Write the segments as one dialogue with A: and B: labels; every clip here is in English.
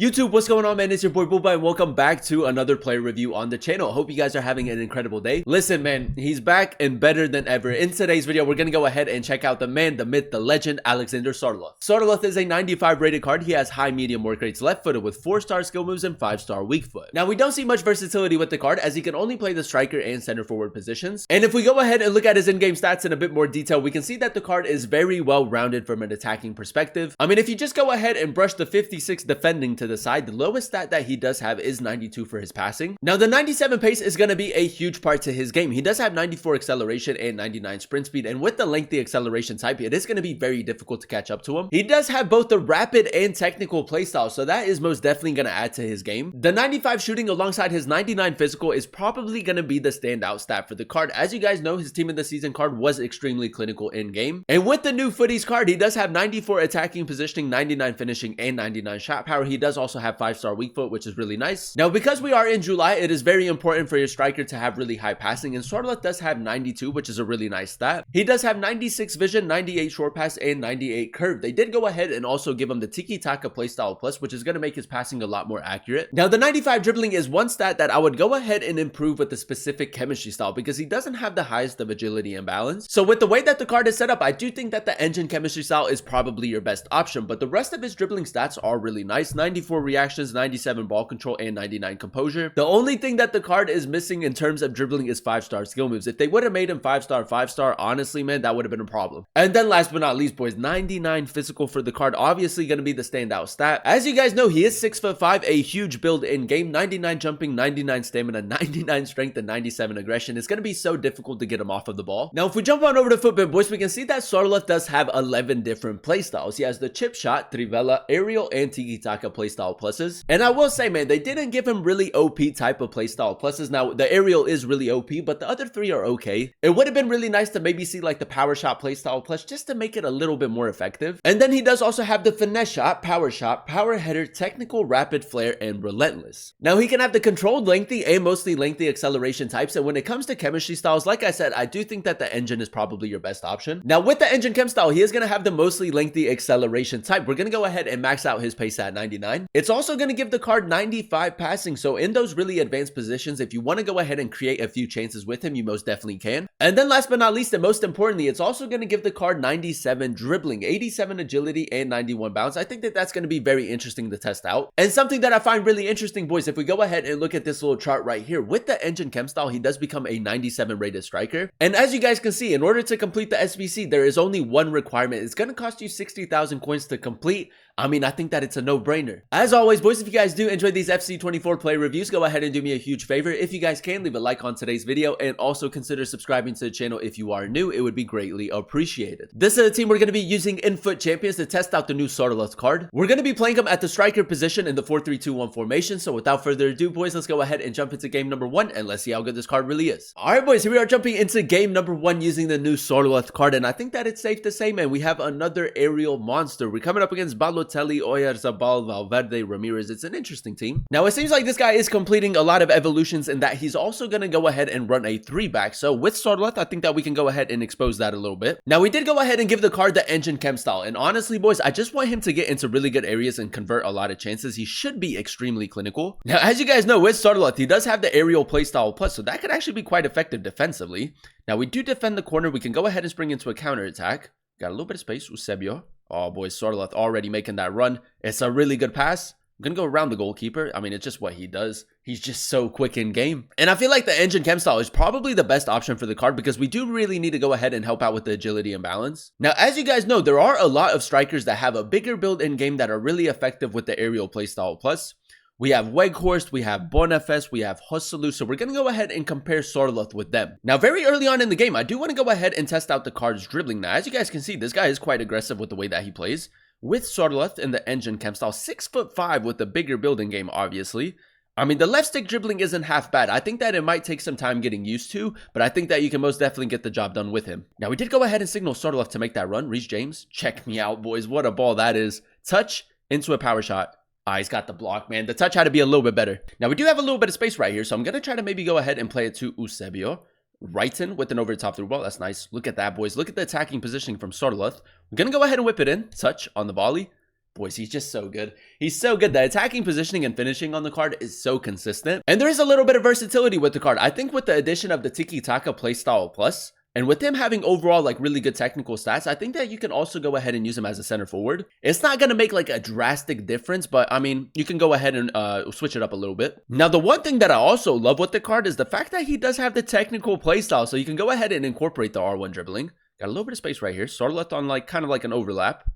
A: YouTube, what's going on, man? It's your boy Booba and welcome back to another player review on the channel. Hope you guys are having an incredible day. Listen, man, he's back and better than ever. In today's video, we're gonna go ahead and check out the man, the myth, the legend, Alexander Sorloth. Sorloth is a 95 rated card. He has high medium work rates left footed with 4-star skill moves and 5-star weak foot. Now, we don't see much versatility with the card as he can only play the striker and center forward positions. And if we go ahead and look at his in-game stats in a bit more detail, we can see that the card is very well rounded from an attacking perspective. I mean, if you just go ahead and brush the 56 defending to the side, the lowest stat that he does have is 92 for his passing. Now, the 97 pace is going to be a huge part to his game. He does have 94 acceleration and 99 sprint speed, and with the lengthy acceleration type, it is going to be very difficult to catch up to him. He does have both the rapid and technical playstyle, so that is most definitely going to add to his game. The 95 shooting alongside his 99 physical is probably going to be the standout stat for the card. As you guys know, his team of the season card was extremely clinical in game, and with the new Futties card, he does have 94 attacking positioning, 99 finishing, and 99 shot power. He does also have 5-star weak foot, which is really nice. Now, because we are in July, it is very important for your striker to have really high passing, and Sorloth does have 92, which is a really nice stat. He does have 96 vision, 98 short pass, and 98 curve. They did go ahead and also give him the tiki-taka playstyle plus, which is going to make his passing a lot more accurate. Now, the 95 dribbling is one stat that I would go ahead and improve with the specific chemistry style because he doesn't have the highest of agility and balance. So with the way that the card is set up, I do think that the engine chemistry style is probably your best option, but the rest of his dribbling stats are really nice. 94 reactions, 97 ball control, and 99 composure. The only thing that the card is missing in terms of dribbling is 5-star skill moves. If they would have made him 5-star, honestly, man, that would have been a problem. And then last but not least, boys, 99 physical for the card, obviously going to be the standout stat. As you guys know, he is 6'5", a huge build in game, 99 jumping, 99 stamina, 99 strength, and 97 aggression. It's going to be so difficult to get him off of the ball. Now, if we jump on over to Footbin, boys, we can see that Sorloth does have 11 different playstyles. He has the chip shot, trivela, aerial, and tiki-taka playstyle pluses. And I will say, man, they didn't give him really OP type of playstyle pluses. Now, the aerial is really OP, but the other three are okay. It would have been really nice to maybe see like the power shot playstyle plus just to make it a little bit more effective. And then he does also have the finesse shot, power header, technical, rapid flare, and relentless. Now, he can have the controlled lengthy and mostly lengthy acceleration types. And when it comes to chemistry styles, like I said, I do think that the engine is probably your best option. Now, with the engine chem style, he is going to have the mostly lengthy acceleration type. We're going to go ahead and max out his pace at 99. It's also going to give the card 95 passing. So in those really advanced positions, if you want to go ahead and create a few chances with him, you most definitely can. And then last but not least, and most importantly, it's also going to give the card 97 dribbling, 87 agility, and 91 bounce. I think that that's going to be very interesting to test out. And something that I find really interesting, boys, if we go ahead and look at this little chart right here, with the engine chem style, he does become a 97 rated striker. And as you guys can see, in order to complete the SBC, there is only one requirement. It's going to cost you 60,000 coins to complete. I mean, I think that it's a no-brainer. As always, boys, if you guys do enjoy these FC24 play reviews, go ahead and do me a huge favor. If you guys can, leave a like on today's video and also consider subscribing to the channel if you are new. It would be greatly appreciated. This is the team we're going to be using in Foot Champions to test out the new Sorloth card. We're going to be playing him at the striker position in the 4-3-2-1 formation. So without further ado, boys, let's go ahead and jump into game number 1 and let's see how good this card really is. All right, boys, here we are jumping into game number 1 using the new Sorloth card, and I think that it's safe to say, man, we have another aerial monster. We're coming up against Balotelli, Oyarzabal, Valverde, Ramirez. It's an interesting team. Now, it seems like this guy is completing a lot of evolutions in that he's also going to go ahead and run a 3-back. So with Sorloth, I think that we can go ahead and expose that a little bit. Now, we did go ahead and give the card the engine chem style. And honestly, boys, I just want him to get into really good areas and convert a lot of chances. He should be extremely clinical. Now, as you guys know, with Sorloth, he does have the aerial playstyle plus, so that could actually be quite effective defensively. Now, we do defend the corner. We can go ahead and spring into a counter attack. Got a little bit of space. Eusebio. Oh, boys, Sorloth already making that run. It's a really good pass. I'm going to go around the goalkeeper. I mean, it's just what he does. He's just so quick in game. And I feel like the engine chem style is probably the best option for the card because we do really need to go ahead and help out with the agility and balance. Now, as you guys know, there are a lot of strikers that have a bigger build in game that are really effective with the aerial playstyle plus. We have Weghorst, we have Bonifest, we have Hosselu, so we're going to go ahead and compare Sorloth with them. Now, very early on in the game, I do want to go ahead and test out the card's dribbling. Now, as you guys can see, this guy is quite aggressive with the way that he plays. With Sorloth in the engine chem style, 6'5" with the bigger building game, obviously. I mean, the left stick dribbling isn't half bad. I think that it might take some time getting used to, but I think that you can most definitely get the job done with him. Now, we did go ahead and signal Sorloth to make that run. Reece James, check me out, boys. What a ball that is. Touch into a power shot. Ah, he's got the block, man. The touch had to be a little bit better. Now, we do have a little bit of space right here, so I'm going to try to maybe go ahead and play it to Eusebio. Wrighton with an over the top through ball. That's nice. Look at that, boys. Look at the attacking positioning from Sorloth. We're going to go ahead and whip it in. Touch on the volley. Boys, he's just so good. He's so good. The attacking positioning and finishing on the card is so consistent. And there is a little bit of versatility with the card. I think with the addition of the Tiki-Taka Playstyle Plus, and with him having overall like really good technical stats, I think that you can also go ahead and use him as a center forward. It's not going to make like a drastic difference, but I mean, you can go ahead and switch it up a little bit. Now, the one thing that I also love with the card is the fact that he does have the technical playstyle. So you can go ahead and incorporate the R1 dribbling. Got a little bit of space right here. Sorloth on like kind of like an overlap.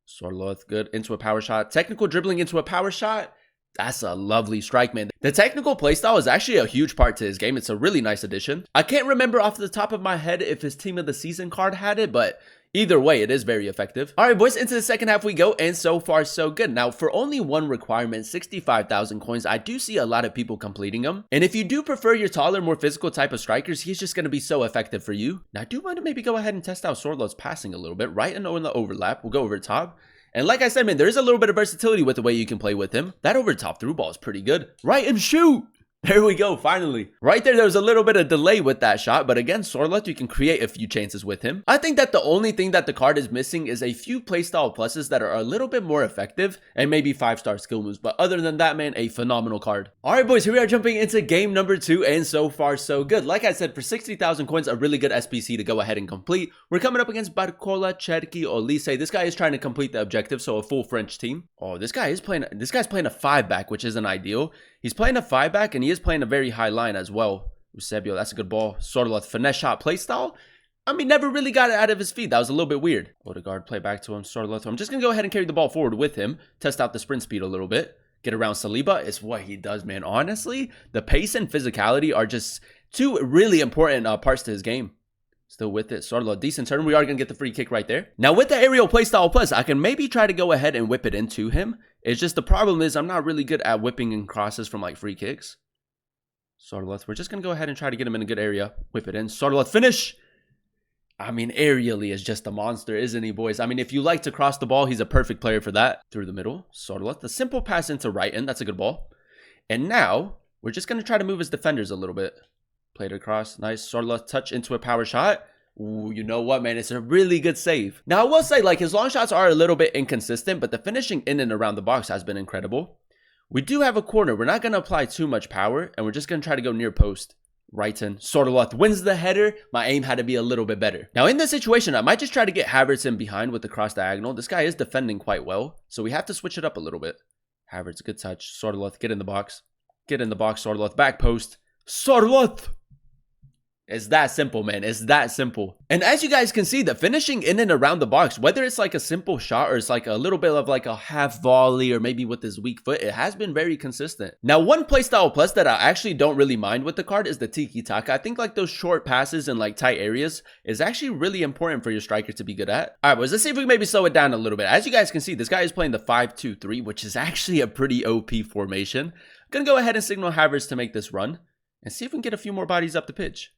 A: Sorloth, good. Into a power shot. Technical dribbling into a power shot. That's a lovely strike, man. The technical playstyle is actually a huge part to his game. It's a really nice addition. I can't remember off the top of my head if his team of the season card had it, but either way, it is very effective. All right, boys, into the second half we go, and so far, so good. Now, for only one requirement, 65,000 coins, I do see a lot of people completing them. And if you do prefer your taller, more physical type of strikers, he's just going to be so effective for you. Now, I do want to maybe go ahead and test out Sorloth's passing a little bit, right? And in the overlap, we'll go over top. And like I said, man, there is a little bit of versatility with the way you can play with him. That over top through ball is pretty good. Right, and shoot! There we go, finally. Right there was a little bit of delay with that shot, but again, Sorloth, you can create a few chances with him. I think that the only thing that the card is missing is a few playstyle pluses that are a little bit more effective and maybe 5-star skill moves. But other than that, man, a phenomenal card. All right, boys, here we are jumping into game number 2, and so far, so good. Like I said, for 60,000 coins, a really good SBC to go ahead and complete. We're coming up against Barcola, Cherki, Olise. This guy is trying to complete the objective, so a full French team. Oh, this guy's playing a 5-back, which isn't ideal. He's playing a 5-back, and he is playing a very high line as well. Eusebio, that's a good ball. Sorloth, finesse shot playstyle. I mean, never really got it out of his feet. That was a little bit weird. Odegaard, play back to him. Sorloth. I'm just going to go ahead and carry the ball forward with him. Test out the sprint speed a little bit. Get around Saliba. It's what he does, man. Honestly, the pace and physicality are just two really important parts to his game. Still with it. Sorloth, decent turn. We are going to get the free kick right there. Now, with the aerial playstyle plus, I can maybe try to go ahead and whip it into him. It's just the problem is I'm not really good at whipping in crosses from like free kicks. Sorloth, we're just going to go ahead and try to get him in a good area. Whip it in. Sorloth, finish. I mean, aerially is just a monster, isn't he, boys? I mean, if you like to cross the ball, he's a perfect player for that. Through the middle. Sorloth, the simple pass into right end. That's a good ball. And now, we're just going to try to move his defenders a little bit. Played across. Nice. Sorloth, touch into a power shot. Ooh, you know what, man? It's a really good save. Now, I will say, like, his long shots are a little bit inconsistent, but the finishing in and around the box has been incredible. We do have a corner. We're not going to apply too much power, and we're just going to try to go near post. Right in. Sorloth wins the header. My aim had to be a little bit better. Now, in this situation, I might just try to get Havertz in behind with the cross diagonal. This guy is defending quite well, so we have to switch it up a little bit. Havertz, good touch. Sorloth, get in the box. Get in the box, Sorloth. Back post. Sorloth! It's that simple, man. It's that simple. And as you guys can see, the finishing in and around the box, whether it's like a simple shot or it's like a little bit of like a half volley or maybe with his weak foot, it has been very consistent. Now, one playstyle plus that I actually don't really mind with the card is the Tiki-Taka. I think like those short passes in like tight areas is actually really important for your striker to be good at. All right, boys, let's see if we can maybe slow it down a little bit. As you guys can see, this guy is playing the 5-2-3, which is actually a pretty OP formation. I'm going to go ahead and signal Havertz to make this run and see if we can get a few more bodies up the pitch.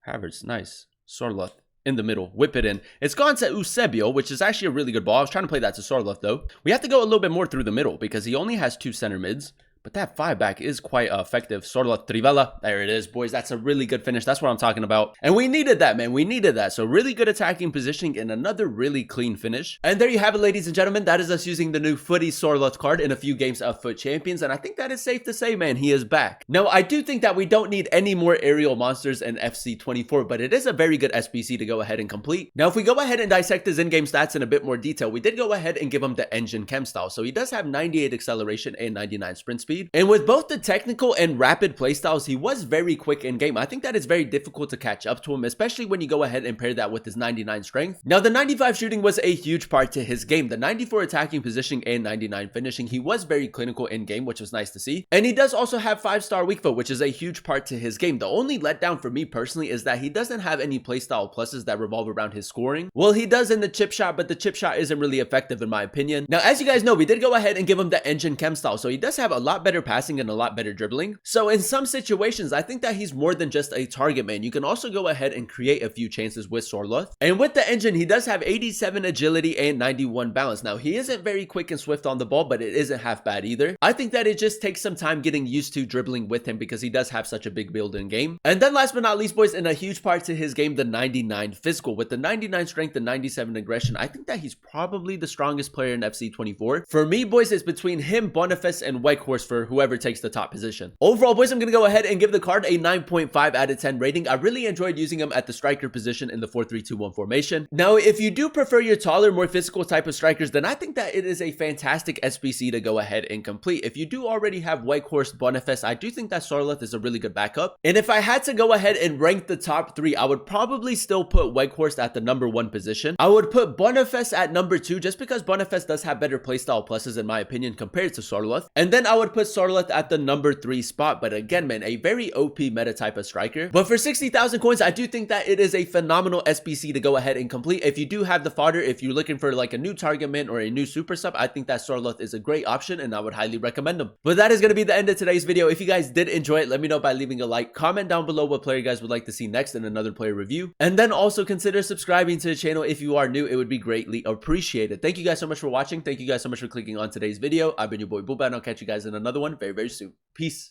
A: Havertz, nice. Sorloth in the middle, whip it in. It's gone to Eusebio, which is actually a really good ball. I was trying to play that to Sorloth, though. We have to go a little bit more through the middle because he only has 2 center mids. But that 5-back is quite effective. Sorloth, Trivela. There it is, boys. That's a really good finish. That's what I'm talking about. And we needed that, man. We needed that. So really good attacking positioning and another really clean finish. And there you have it, ladies and gentlemen. That is us using the new Futties Sorloth card in a few games of Foot Champions. And I think that is safe to say, man, he is back. Now, I do think that we don't need any more aerial monsters in FC24, but it is a very good SBC to go ahead and complete. Now, if we go ahead and dissect his in-game stats in a bit more detail, we did go ahead and give him the engine chem style. So he does have 98 acceleration and 99 sprint speed. And with both the technical and rapid playstyles, he was very quick in game. I think that it's very difficult to catch up to him, especially when you go ahead and pair that with his 99 strength. Now, the 95 shooting was a huge part to his game. The 94 attacking positioning and 99 finishing, he was very clinical in game, which was nice to see. And he does also have 5-star weak foot, which is a huge part to his game. The only letdown for me personally is that he doesn't have any playstyle pluses that revolve around his scoring. Well, he does in the chip shot, but the chip shot isn't really effective in my opinion. Now, as you guys know, we did go ahead and give him the engine chem style, so he does have a lot lot better passing and a lot better dribbling. So in some situations, I think that he's more than just a target man. You can also go ahead and create a few chances with Sorloth. And with the engine, he does have 87 agility and 91 balance. Now, he isn't very quick and swift on the ball, but it isn't half bad either. I think that it just takes some time getting used to dribbling with him because he does have such a big build in game. And then last but not least, boys, in a huge part to his game, the 99 physical. With the 99 strength and 97 aggression, I think that he's probably the strongest player in FC24. For me, boys, it's between him, Boniface, and Weghorst for whoever takes the top position. Overall, boys, I'm going to go ahead and give the card a 9.5 out of 10 rating. I really enjoyed using him at the striker position in the 4-3-2-1 formation. Now, if you do prefer your taller, more physical type of strikers, then I think that it is a fantastic SBC to go ahead and complete. If you do already have Weghorst, Boniface, I do think that Sorloth is a really good backup. And if I had to go ahead and rank the top 3, I would probably still put Weghorst at the number 1 position. I would put Boniface at number 2 just because Boniface does have better playstyle pluses in my opinion compared to Sorloth. And then I would put Sorloth at the number 3 spot. But again, man, a very OP meta type of striker. But for 60,000 coins, I do think that it is a phenomenal SBC to go ahead and complete. If you do have the fodder, if you're looking for like a new target man or a new super sub, I think that Sorloth is a great option and I would highly recommend them. But that is going to be the end of today's video. If you guys did enjoy it, let me know by leaving a like. Comment down below what player you guys would like to see next in another player review. And then also consider subscribing to the channel if you are new. It would be greatly appreciated. Thank you guys so much for watching. Thank you guys so much for clicking on today's video. I've been your boy Booba, and I'll catch you guys in another one very, very soon. Peace.